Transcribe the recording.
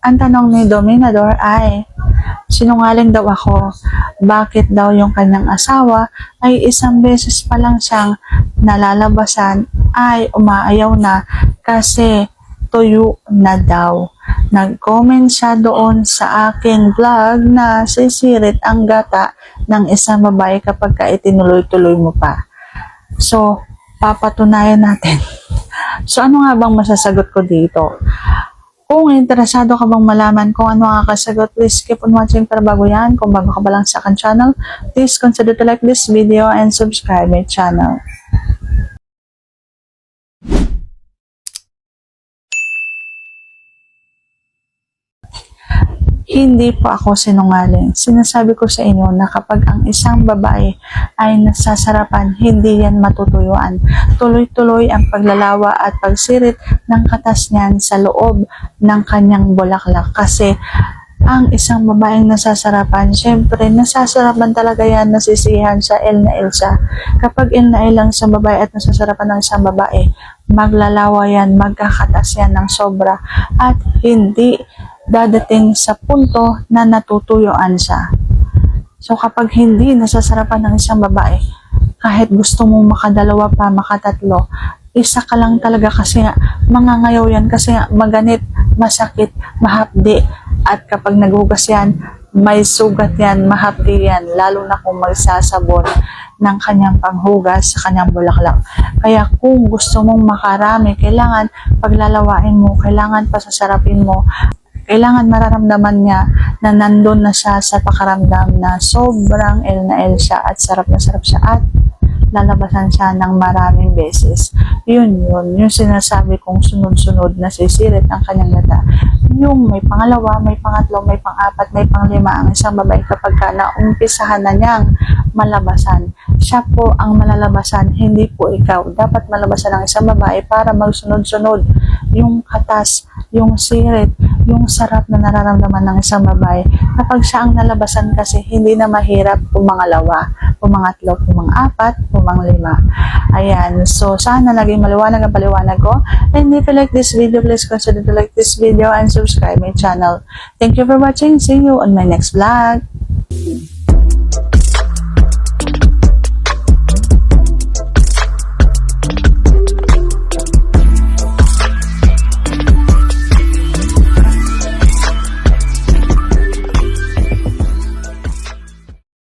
Ang tanong ni Dominador ay, sinungaling daw ako. Bakit daw yung kanyang asawa ay isang beses pa lang siyang nalalabasan ay umaayaw na kasi tuyo na daw. Nag-comment siya doon sa aking vlog na sisirit ang gata ng isang babae kapag ka itinuloy-tuloy mo pa. So, papatunayan natin. So, ano nga bang masasagot ko dito? Kung interesado ka bang malaman kung ano ang kasagot, please keep on watching para bago yan. Kung bago ka pa lang sa akin channel, please consider to like this video and subscribe my channel. Hindi po ako sinungaling. Sinasabi ko sa inyo na kapag ang isang babae ay nasasarapan, hindi yan matutuyuan. Tuloy-tuloy ang paglalawa at pagsirit ng katas niyan sa loob ng kanyang bulaklak. Kasi ang isang babaeng nasasarapan, syempre nasasarapan talaga yan, nasisihan siya, L na L siya. Kapag L na L lang sa babae at nasasarapan ng isang babae, maglalawa yan, magkakatas yan ng sobra at hindi dadating sa punto na natutuyuan siya. So kapag hindi nasasarapan ng isang babae, kahit gusto mong makadalawa pa, makatatlo, isa ka lang talaga kasi nga, mangangayaw yan kasi nga maganit, masakit, mahapdi. At kapag naghugas yan, may sugat yan, mahapdi yan, lalo na kung magsasabon ng kanyang panghugas sa kanyang bulaklak. Kaya kung gusto mong makarami, kailangan paglalawain mo, kailangan pasasarapin mo, kailangan mararamdaman niya na nandun na siya sa pakaramdam na sobrang L na L siya at sarap na sarap siya at lalabasan siya ng maraming beses. Yun, yung sinasabi kong sunod-sunod na sisirit ang kanyang gata. Yung may pangalawa, may pangatlo, may pang-apat, may pang-lima ang isang babae kapag ka naumpisahan na niyang malabasan. Siya po ang malalabasan, hindi po ikaw. Dapat malabasan ang isang babae para magsunod-sunod yung katas, yung sirit, yung sarap na nararamdaman ng isang babae. Kapag siya ang nalabasan kasi, hindi na mahirap pumangalawa, pumangatlo, pumang-apat, pumang-lima. Ayan. So, sana naging maliwanag ang paliwanag ko. And if you like this video, please consider to like this video and subscribe my channel. Thank you for watching. See you on my next vlog.